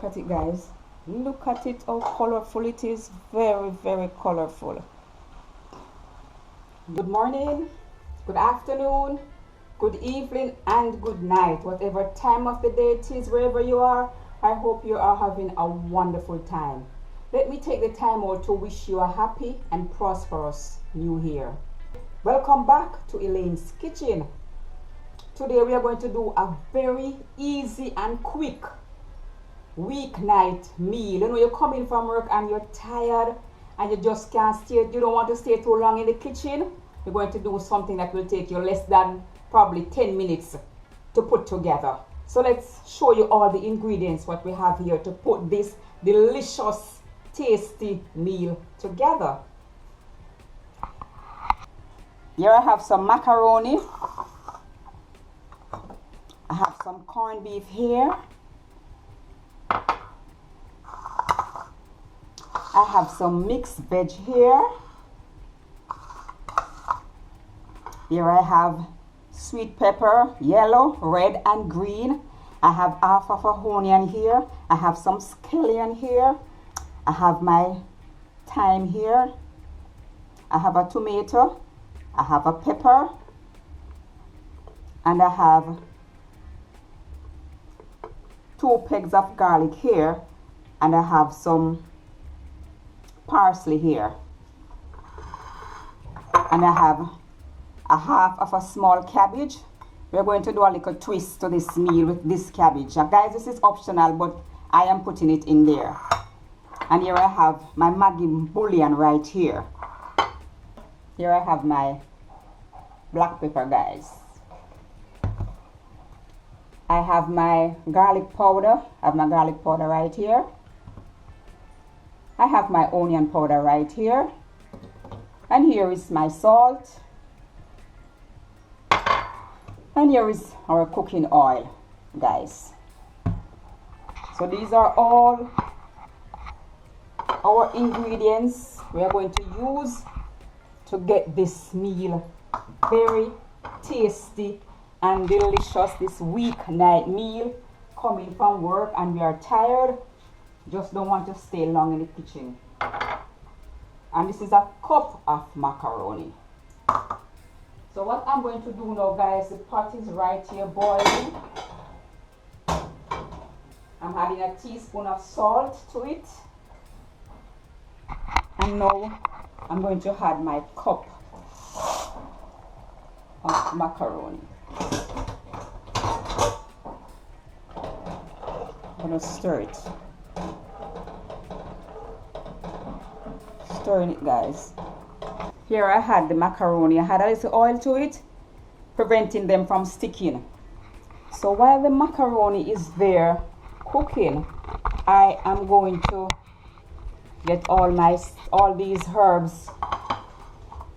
Look at it, guys. Look at it, how colorful it is. Very, very colorful. Good morning, good afternoon, good evening, and good night. Whatever time of the day it is, wherever you are, I hope you are having a wonderful time. Let me take the time out to wish you a happy and prosperous new year. Welcome back to Elaine's Kitchen. Today we are going to do a very easy and quick weeknight meal. You know, you're coming from work and you're tired and you just can't stay, you don't want to stay too long in the kitchen. You're going to do something that will take you less than probably 10 minutes to put together. So let's show you all the ingredients what we have here to put this delicious, tasty meal together. Here I have some macaroni. I have some corned beef here. I have some mixed veg here. Here I have sweet pepper, yellow, red, and green. I have half of an onion here. I have some scallion here. I have my thyme here. I have a tomato. I have a pepper. And I have 2 pegs of garlic here. And I have some parsley here. And I have a half of a small cabbage. We're going to do a little twist to this meal with this cabbage. Now, guys, this is optional, but I am putting it in there. And here I have my Maggi bouillon right here. Here I have my black pepper, guys. I have my garlic powder. I have my garlic powder right here. I have my onion powder right here. And here is my salt. And here is our cooking oil, guys. So these are all our ingredients we are going to use to get this meal very tasty and delicious. This weeknight meal, coming from work and we are tired, just don't want to stay long in the kitchen. And this is a cup of macaroni. So what I'm going to do now, guys, the pot is right here boiling. I'm adding a teaspoon of salt to it. And now I'm going to add my cup of macaroni. I'm going to stir it. Stirring it, guys. Here I had the macaroni. I had a little oil to it, preventing them from sticking. So while the macaroni is there cooking, I am going to get all these herbs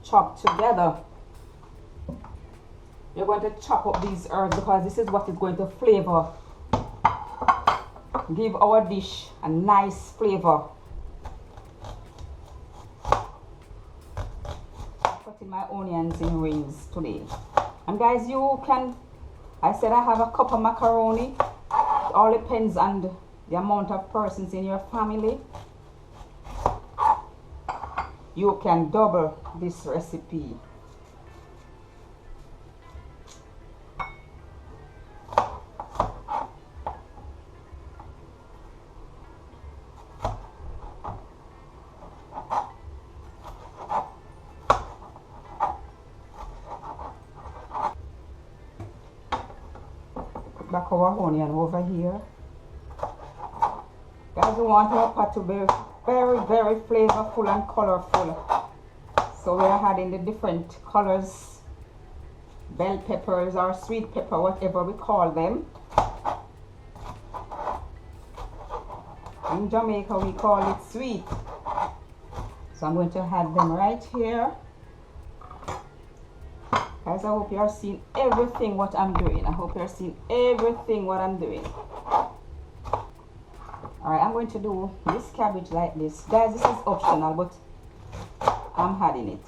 chopped together. You're going to chop up these herbs because this is what is going to flavor, give our dish a nice flavor. My onions in rings today. And guys, you can, I said I have a cup of macaroni. It all depends on the amount of persons in your family. You can double this recipe. Back our onion over here. Guys, we want our pot to be very, very flavorful and colorful. So we are adding the different colors, bell peppers or sweet pepper, whatever we call them. In Jamaica we call it sweet. So I'm going to add them right here. Guys, I hope you are seeing everything what I'm doing. I hope you're seeing everything what I'm doing. Alright, I'm going to do this cabbage like this. Guys, this is optional, but I'm adding it.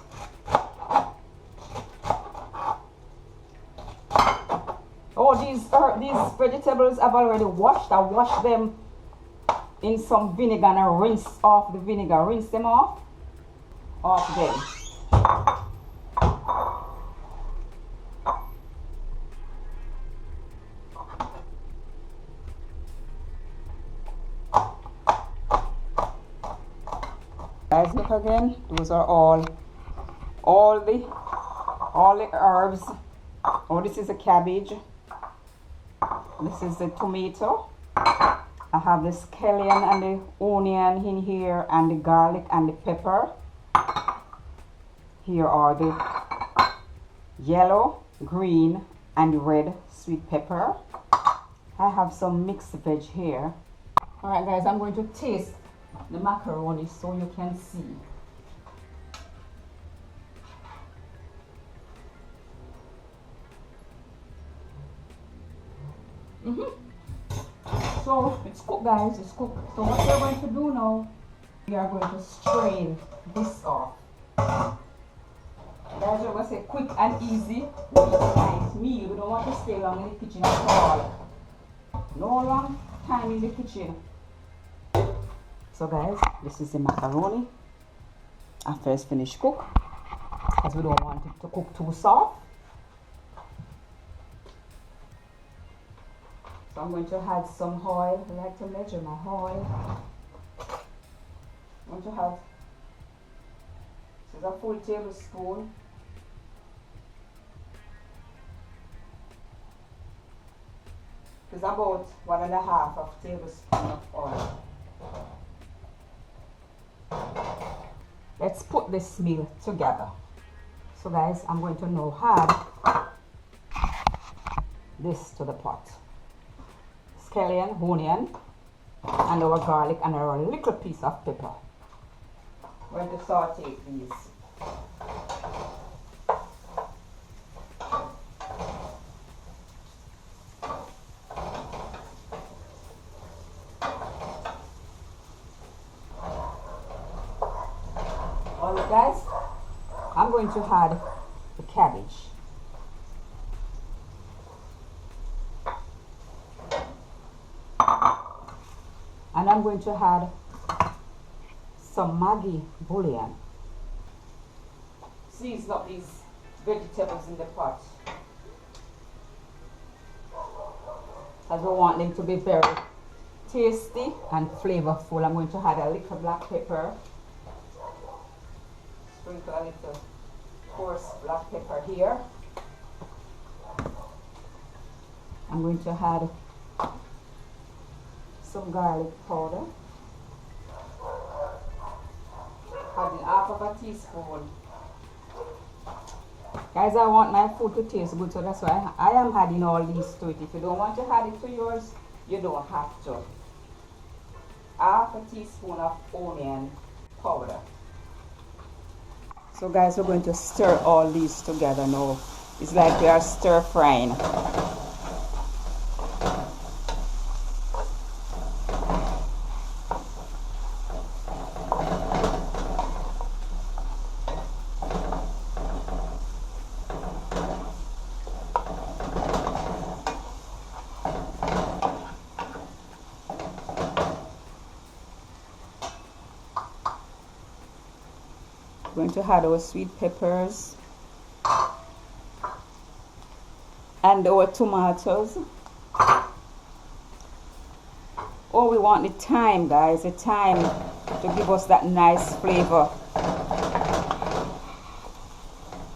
Oh, these vegetables I've already washed. I washed them in some vinegar and rinse off the vinegar. Rinse them off them. Guys, look again. Those are all the herbs. Oh, this is a cabbage. This is the tomato. I have the scallion and the onion in here, and the garlic and the pepper. Here are the yellow, green, and red sweet pepper. I have some mixed veg here. Alright guys, I'm going to taste the macaroni so you can see. So it's cooked, guys, it's cooked. So what we're going to do now, we are going to strain this off. Guys, we're going to say quick and easy, nice meal. We don't want to stay long in the kitchen at all. No long time in the kitchen. So guys, this is the macaroni after it's finished cook, because we don't want it to cook too soft. So I'm going to add some oil. I like to measure my oil. I'm going to have, this is a full tablespoon. It's about 1.5 tablespoon of oil. Let's put this meal together. So guys, I'm going to now add this to the pot. Scallion, onion, and our garlic, and our little piece of pepper. We're going to saute these. Alright guys, I'm going to add the cabbage. And I'm going to add some Maggi bouillon. Season up these vegetables in the pot, as we want them to be very tasty and flavorful. I'm going to add a little black pepper. Sprinkle a little coarse black pepper here. I'm going to add some garlic powder. Adding half of a teaspoon. Guys, I want my food to taste good, so that's why I am adding all these to it. If you don't want to add it to yours, you don't have to. Half a teaspoon of onion powder. So guys, we're going to stir all these together now. It's like we are stir frying. We're going to add our sweet peppers and our tomatoes. Oh, we want the thyme, guys, the thyme to give us that nice flavor.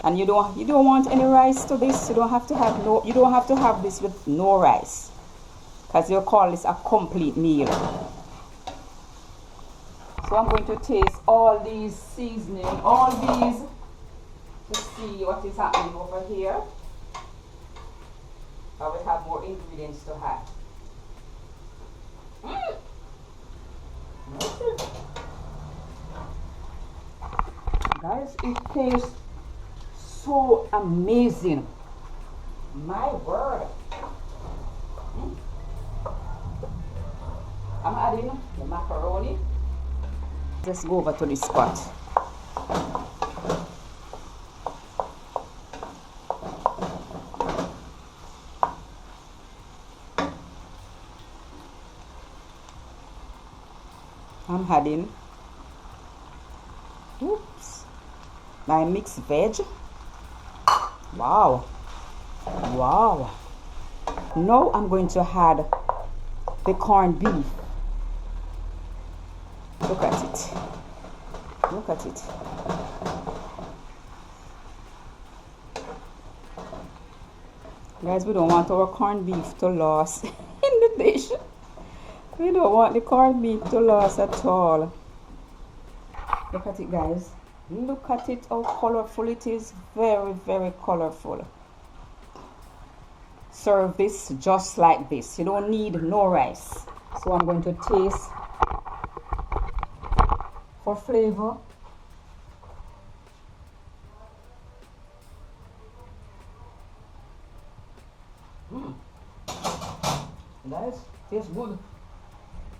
And you don't want any rice to this. You don't have to have this with no rice, because you call this a complete meal. So I'm going to taste all these seasoning, all these, to see what is happening over here. I will have more ingredients to add. Guys, it tastes so amazing. My word. I'm adding the macaroni. Let's go over to this pot. I'm adding, oops, my mixed veg. Wow, wow. Now I'm going to add the corned beef. Look at it. Look at it. Guys, we don't want our corned beef to lose in the dish. We don't want the corned beef to lose at all. Look at it, guys. Look at it, how colorful it is. Very, very colorful. Serve this just like this. You don't need no rice. So I'm going to taste for flavor. Guys, tastes good.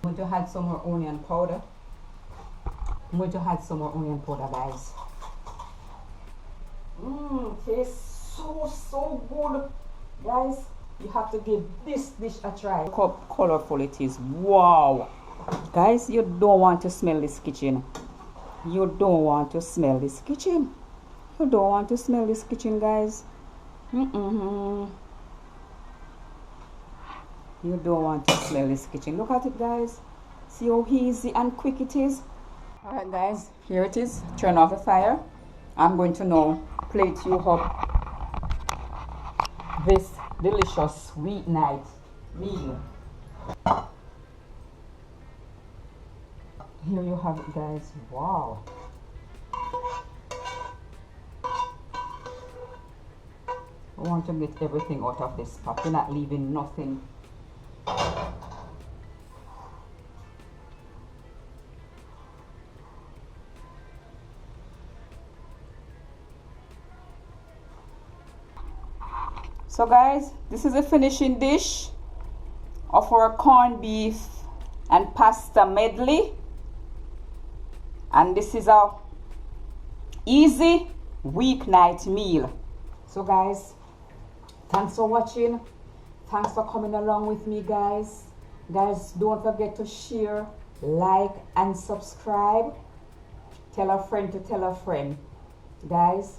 I'm going to add some more onion powder. I'm going to add some more onion powder, guys. Tastes so good. Guys, you have to give this dish a try. Look how colorful it is. Wow. Guys, you don't want to smell this kitchen. You don't want to smell this kitchen. You don't want to smell this kitchen, guys. You don't want to smell this kitchen. Look at it, guys. See how easy and quick it is. Alright, guys, here it is. Turn off the fire. I'm going to now plate you up this delicious weeknight meal. Here you have it, guys. Wow. I want to get everything out of this pot. We're not leaving nothing. So guys, this is a finishing dish of our corned beef and pasta medley, and this is a easy weeknight meal. So guys, thanks for watching. Thanks for coming along with me, guys. Guys, don't forget to share, like, and subscribe. Tell a friend to tell a friend. Guys,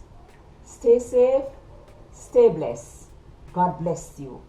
stay safe, stay blessed. God bless you.